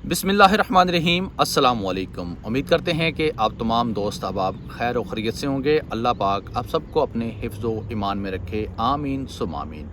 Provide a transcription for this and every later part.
बिस्मिल्लाहिर्रहमानिर्रहीम। अस्सलाम वालेकुम। उम्मीद करते हैं कि आप तमाम दोस्त अहबाब खैर और ख़ैरियत से होंगे। अल्लाह पाक आप सबको अपने हिफ्ज़ व ईमान में रखे, आमीन सुम आमीन।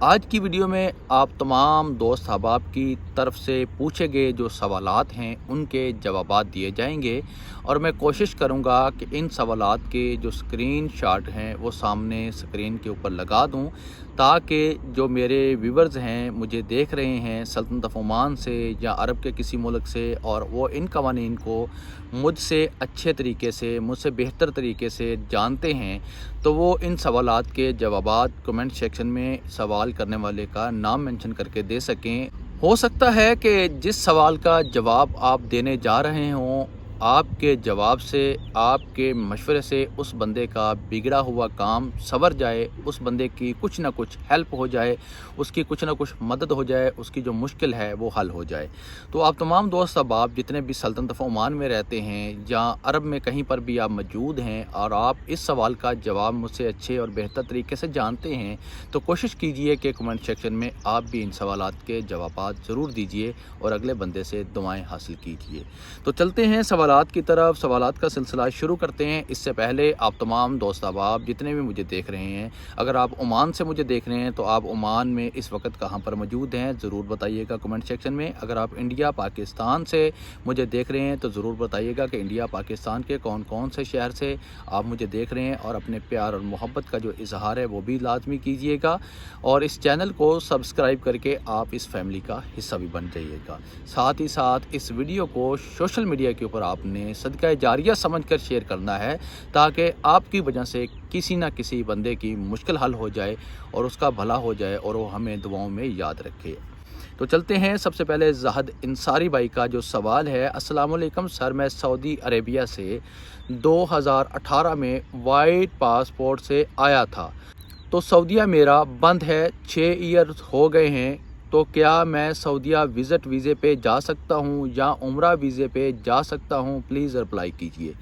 आज की वीडियो में आप तमाम दोस्त अहबाब की तरफ से पूछे गए जो सवालात हैं उनके जवाबात दिए जाएंगे और मैं कोशिश करूंगा कि इन सवालात के जो स्क्रीन शॉट हैं वो सामने स्क्रीन के ऊपर लगा दूं, ताकि जो मेरे व्यूवर्स हैं, मुझे देख रहे हैं सल्तनत ऑफ ओमान से या अरब के किसी मुल्क से, और वो इन कवानीन को मुझसे अच्छे तरीके से, मुझसे बेहतर तरीके से जानते हैं, तो वो इन सवालात के जवाबात कमेंट सेक्शन में सवाल करने वाले का नाम मेंशन करके दे सकें। हो सकता है कि जिस सवाल का जवाब आप देने जा रहे हों, आपके जवाब से, आपके मशवरे से उस बंदे का बिगड़ा हुआ काम संवर जाए, उस बंदे की कुछ ना कुछ हेल्प हो जाए, उसकी कुछ ना कुछ मदद हो जाए, उसकी जो मुश्किल है वो हल हो जाए। तो आप तमाम दोस्त अहबाब जितने भी सल्तनत ऑफ ओमान में रहते हैं या अरब में कहीं पर भी आप मौजूद हैं और आप इस सवाल का जवाब मुझसे अच्छे और बेहतर तरीके से जानते हैं, तो कोशिश कीजिए कि कमेंट सेक्शन में आप भी इन सवालात के जवाबात ज़रूर दीजिए और अगले बंदे से दुआएं हासिल कीजिए। तो चलते हैं सवालात की तरफ, सवालात का सिलसिला शुरू करते हैं। इससे पहले आप तमाम दोस्त अहबाब जितने भी मुझे देख रहे हैं, अगर आप ओमान से मुझे देख रहे हैं तो आप ओमान में इस वक्त कहाँ पर मौजूद हैं ज़रूर बताइएगा कमेंट सेक्शन में। अगर आप इंडिया पाकिस्तान से मुझे देख रहे हैं तो ज़रूर बताइएगा कि इंडिया पाकिस्तान के कौन कौन से शहर से आप मुझे देख रहे हैं, और अपने प्यार और मोहब्बत का जो इजहार है वो भी लाजमी कीजिएगा, और इस चैनल को सब्सक्राइब करके आप इस फैमिली का हिस्सा भी बन जाइएगा। साथ ही साथ इस वीडियो को सोशल मीडिया के ऊपर आपने सदका जारिया समझकर शेयर करना है, ताकि आपकी वजह से किसी ना किसी बंदे की मुश्किल हल हो जाए और उसका भला हो जाए और वो हमें दुआओं में याद रखे। तो चलते हैं। सबसे पहले ज़ाहिद इंसारी भाई का जो सवाल है, अस्सलाम वालेकुम सर, मैं सऊदी अरेबिया से 2018 में वाइट पासपोर्ट से आया था, तो सऊदीया मेरा बंद है, 6 ईयर हो गए हैं, तो क्या मैं सऊदीया विज़िट वीज़े पे जा सकता हूँ या उम्रा वीज़े पे जा सकता हूँ? प्लीज़ रिप्लाई कीजिए।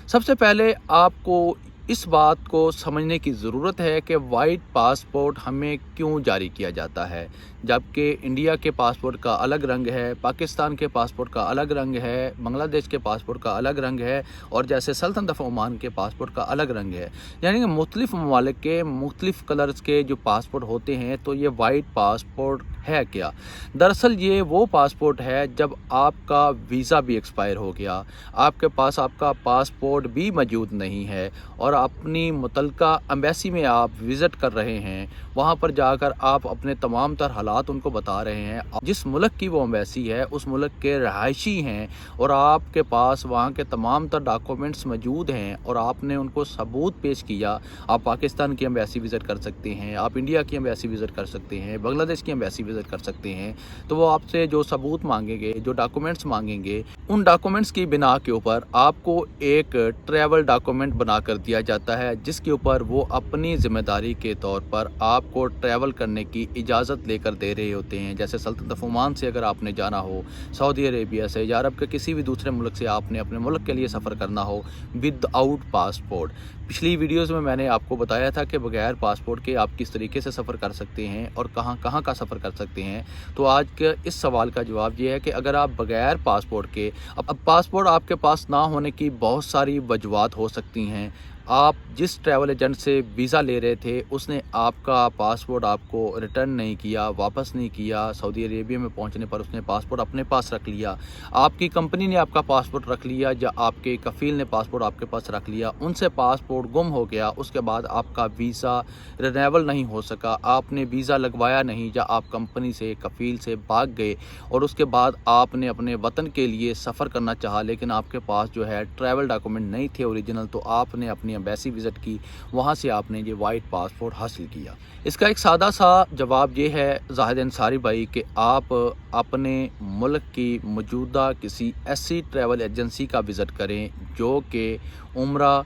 सबसे पहले आपको इस बात को समझने की ज़रूरत है कि वाइट पासपोर्ट हमें क्यों जारी किया जाता है, जबकि इंडिया के पासपोर्ट का अलग रंग है, पाकिस्तान के पासपोर्ट का अलग रंग है, बांग्लादेश के पासपोर्ट का अलग रंग है, और जैसे सल्तनत ऑफ ओमान के पासपोर्ट का अलग रंग है। यानी कि मुख्तलिफ़ ममालिक के मुख्तलिफ़ कलर्स के जो पासपोर्ट होते हैं, तो ये वाइट पासपोर्ट है क्या? दरअसल ये वो पासपोर्ट है जब आपका वीज़ा भी एक्सपायर हो गया, आपके पास आपका पासपोर्ट भी मौजूद नहीं है और अपनी मुतलका एम्बेसी में आप विज़िट कर रहे हैं, वहाँ पर जाकर आप अपने तमाम तर हालात उनको बता रहे हैं, जिस मुल्क की वो एम्बेसी है उस मुल्क के रहायशी हैं, और आपके पास वहाँ के तमाम तर डॉक्यूमेंट्स मौजूद हैं और आपने उनको सबूत पेश किया। आप पाकिस्तान की एम्बेसी विज़िट कर सकते हैं, आप इंडिया की एम्बेसी विज़िट कर सकते हैं, बांग्लादेश की एम्बेसी विज़िट कर सकते हैं। तो वो आपसे जो सबूत मांगेंगे, जो डॉक्यूमेंट्स मांगेंगे, उन डॉक्यूमेंट्स की बिना के ऊपर आपको एक ट्रैवल डॉक्यूमेंट बना कर दिया जाता है, जिसके ऊपर वो अपनी ज़िम्मेदारी के तौर पर आपको ट्रैवल करने की इजाज़त लेकर दे रहे होते हैं। जैसे सल्तनत ऑफ ओमान से अगर आपने जाना हो, सऊदी अरेबिया से या अरब के किसी भी दूसरे मुल्क से आपने अपने मुल्क के लिए सफ़र करना हो विदाउट पासपोर्ट। पिछली वीडियोज़ में मैंने आपको बताया था कि बगैर पासपोर्ट के आप किस तरीके से सफ़र कर सकते हैं और कहाँ कहाँ का सफ़र कर सकते हैं। तो आज के इस सवाल का जवाब ये है कि अगर आप बगैर पासपोर्ट के, अब पासपोर्ट आपके पास ना होने की बहुत सारी वजूहात हो सकती हैं। आप जिस ट्रैवल एजेंट से वीज़ा ले रहे थे उसने आपका पासपोर्ट आपको रिटर्न नहीं किया, वापस नहीं किया, सऊदी अरेबिया में पहुंचने पर उसने पासपोर्ट अपने पास रख लिया, आपकी कंपनी ने आपका पासपोर्ट रख लिया या आपके कफ़ील ने पासपोर्ट आपके पास रख लिया, उनसे पासपोर्ट गुम हो गया, उसके बाद आपका वीज़ा रिन्यूएबल नहीं हो सका, आपने वीज़ा लगवाया नहीं या आप कंपनी से, कफ़ील से भाग गए, और उसके बाद आपने अपने वतन के लिए सफ़र करना चाहा लेकिन आपके पास जो है ट्रैवल डॉक्यूमेंट नहीं थे ओरिजिनल, तो आपने अपनी एम्बेसी विज़िट की, वहाँ से आपने ये वाइट पासपोर्ट हासिल किया। इसका एक सादा सा जवाब ये है ज़ाहिद अंसारी भाई कि आप अपने मुल्क की मौजूदा किसी ऐसी ट्रैवल एजेंसी का विज़िट करें जो कि उम्रा,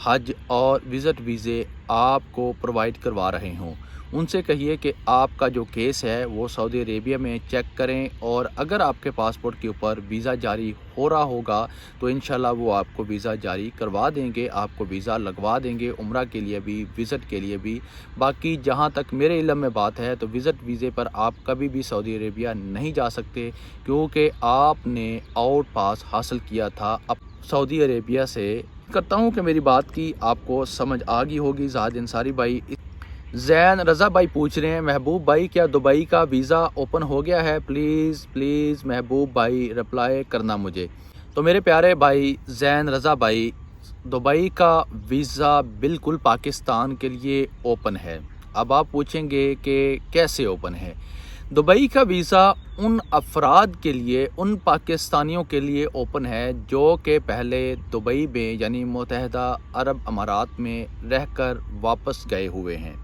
हज और विज़िट वीज़े आपको प्रोवाइड करवा रहे हों। ان سے کہیے کہ آپ کا جو کیس ہے وہ سعودی عربیہ میں چیک کریں، اور اگر آپ کے پاسپورٹ کے اوپر ویزا جاری ہو رہا ہوگا تو انشاءاللہ وہ آپ کو ویزا جاری کروا دیں گے، آپ کو ویزا لگوا دیں گے، عمرہ کے لیے بھی، وزٹ کے لیے بھی۔ باقی جہاں تک میرے علم میں بات ہے تو وزٹ ویزے پر آپ کبھی بھی سعودی عربیہ نہیں جا سکتے، کیونکہ آپ نے آؤٹ پاس حاصل کیا تھا اب سعودی عربیہ سے۔ کرتا ہوں کہ میری بات کی آپ کو سمجھ آ گئی ہوگی۔ زاہد انصاری بھائی، زین رضا بھائی پوچھ رہے ہیں محبوب بھائی کیا دبئی کا ویزا اوپن ہو گیا ہے؟ پلیز محبوب بھائی رپلائی کرنا مجھے۔ تو میرے پیارے بھائی زین رضا بھائی، دبئی کا ویزا بالکل پاکستان کے لیے اوپن ہے۔ اب آپ پوچھیں گے کہ کیسے اوپن ہے؟ دبئی کا ویزا ان افراد کے لیے، ان پاکستانیوں کے لیے اوپن ہے جو کہ پہلے دبئی میں یعنی متحدہ عرب امارات میں رہ کر واپس گئے ہوئے ہیں،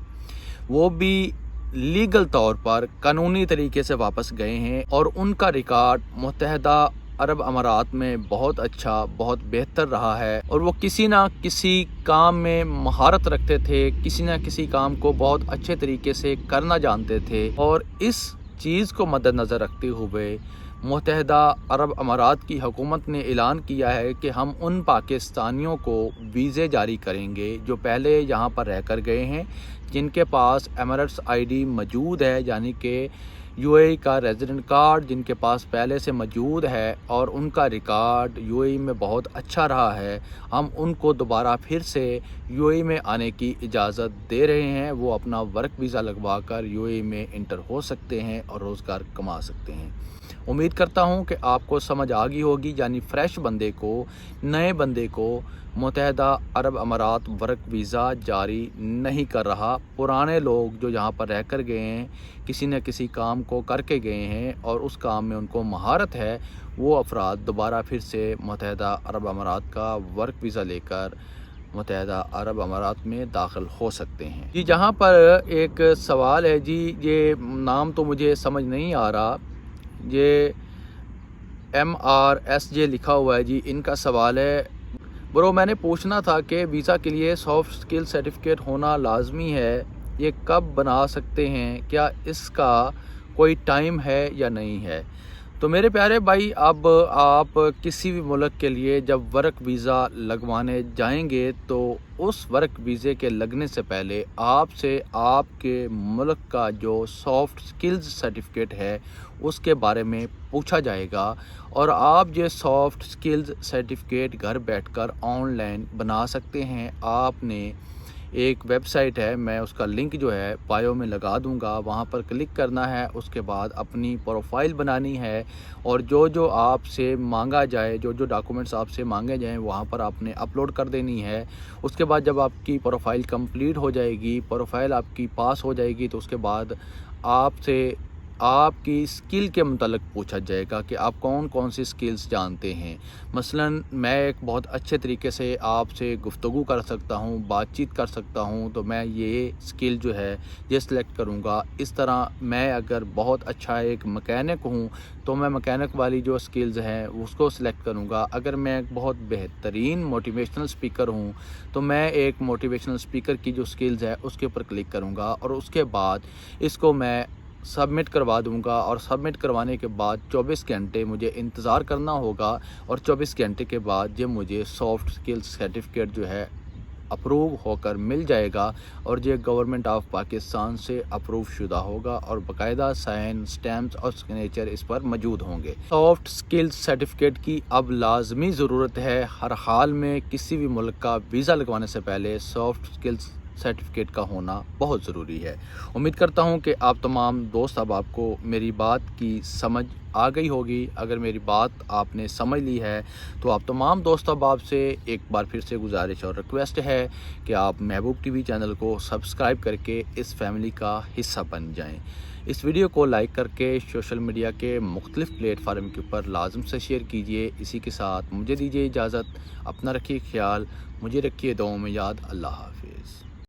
وہ بھی لیگل طور پر قانونی طریقے سے واپس گئے ہیں، اور ان کا ریکارڈ متحدہ عرب امارات میں بہت اچھا، بہت بہتر رہا ہے، اور وہ کسی نہ کسی کام میں مہارت رکھتے تھے، کسی نہ کسی کام کو بہت اچھے طریقے سے کرنا جانتے تھے، اور اس چیز کو مد نظر رکھتے ہوئے متحدہ عرب امارات کی حکومت نے اعلان کیا ہے کہ ہم ان پاکستانیوں کو ویزے جاری کریں گے جو پہلے یہاں پر رہ کر گئے ہیں، جن کے پاس ایمریٹس آئی ڈی موجود ہے، یعنی کہ یو اے ای کا ریزیڈنٹ کارڈ جن کے پاس پہلے سے موجود ہے، اور ان کا ریکارڈ یو اے ای میں بہت اچھا رہا ہے۔ ہم ان کو دوبارہ پھر سے یو اے ای میں آنے کی اجازت دے رہے ہیں، وہ اپنا ورک ویزا لگوا کر یو اے ای میں انٹر ہو سکتے ہیں اور روزگار کما سکتے ہیں۔ امید کرتا ہوں کہ آپ کو سمجھ آ گئی ہوگی، یعنی فریش بندے کو، نئے بندے کو متحدہ عرب امارات ورک ویزا جاری نہیں کر رہا۔ پرانے لوگ جو یہاں پر رہ کر گئے ہیں، کسی نہ کسی کام کو کر کے گئے ہیں اور اس کام میں ان کو مہارت ہے، وہ افراد دوبارہ پھر سے متحدہ عرب امارات کا ورک ویزا لے کر متحدہ عرب امارات میں داخل ہو سکتے ہیں۔ جی جہاں پر ایک سوال ہے، جی یہ نام تو مجھے سمجھ نہیں آ رہا، یہ MRSJ لکھا ہوا ہے، جی ان کا سوال ہے برو میں نے پوچھنا تھا کہ ویزا کے لیے سافٹ سکل سرٹیفکیٹ ہونا لازمی ہے، یہ کب بنا سکتے ہیں، کیا اس کا کوئی ٹائم ہے یا نہیں ہے؟ تو میرے پیارے بھائی، اب آپ کسی بھی ملک کے لیے جب ورک ویزا لگوانے جائیں گے تو اس ورک ویزے کے لگنے سے پہلے آپ سے آپ کے ملک کا جو سافٹ سکلز سرٹیفکیٹ ہے اس کے بارے میں پوچھا جائے گا، اور آپ یہ سافٹ سکلز سرٹیفکیٹ گھر بیٹھ کر آن لائن بنا سکتے ہیں۔ آپ نے ایک ویب سائٹ ہے، میں اس کا لنک جو ہے بایو میں لگا دوں گا، وہاں پر کلک کرنا ہے، اس کے بعد اپنی پروفائل بنانی ہے، اور جو آپ سے مانگا جائے، جو ڈاکومنٹس آپ سے مانگے جائیں وہاں پر آپ نے اپلوڈ کر دینی ہے۔ اس کے بعد جب آپ کی پروفائل کمپلیٹ ہو جائے گی، پروفائل آپ کی پاس ہو جائے گی، تو اس کے بعد آپ سے آپ کی سکل کے متعلق پوچھا جائے گا کہ آپ کون کون سی سکلز جانتے ہیں۔ مثلا میں ایک بہت اچھے طریقے سے آپ سے گفتگو کر سکتا ہوں، بات چیت کر سکتا ہوں، تو میں یہ سکل جو ہے یہ سلیکٹ کروں گا۔ اس طرح میں اگر بہت اچھا ایک مکینک ہوں تو میں مکینک والی جو سکلز ہیں اس کو سلیکٹ کروں گا۔ اگر میں ایک بہت بہترین موٹیویشنل سپیکر ہوں تو میں ایک موٹیویشنل سپیکر کی جو سکلز ہے اس کے اوپر کلک کروں گا، اور اس کے بعد اس کو میں سبمٹ کروا دوں گا، اور سبمٹ کروانے کے بعد 24 گھنٹے مجھے انتظار کرنا ہوگا، اور 24 گھنٹے کے بعد یہ مجھے سافٹ سکلز سرٹیفکیٹ جو ہے اپروو ہو کر مل جائے گا، اور یہ گورنمنٹ آف پاکستان سے اپروو شدہ ہوگا، اور باقاعدہ سائن، سٹیمپس اور سگنیچر اس پر موجود ہوں گے۔ سافٹ سکلز سرٹیفکیٹ کی اب لازمی ضرورت ہے، ہر حال میں کسی بھی ملک کا ویزا لگوانے سے پہلے سافٹ سکلز سرٹیفکیٹ کا ہونا بہت ضروری ہے۔ امید کرتا ہوں کہ آپ تمام دوست احباب کو میری بات کی سمجھ آ گئی ہوگی۔ اگر میری بات آپ نے سمجھ لی ہے تو آپ تمام دوست احباب سے ایک بار پھر سے گزارش اور ریکویسٹ ہے کہ آپ محبوب ٹی وی چینل کو سبسکرائب کر کے اس فیملی کا حصہ بن جائیں۔ اس ویڈیو کو لائک کر کے سوشل میڈیا کے مختلف پلیٹ فارم کے اوپر لازم سے شیئر کیجیے۔ اسی کے ساتھ مجھے دیجیے اجازت، اپنا رکھیے خیال، مجھے رکھیے دعاؤں میں یاد۔ اللہ حافظ۔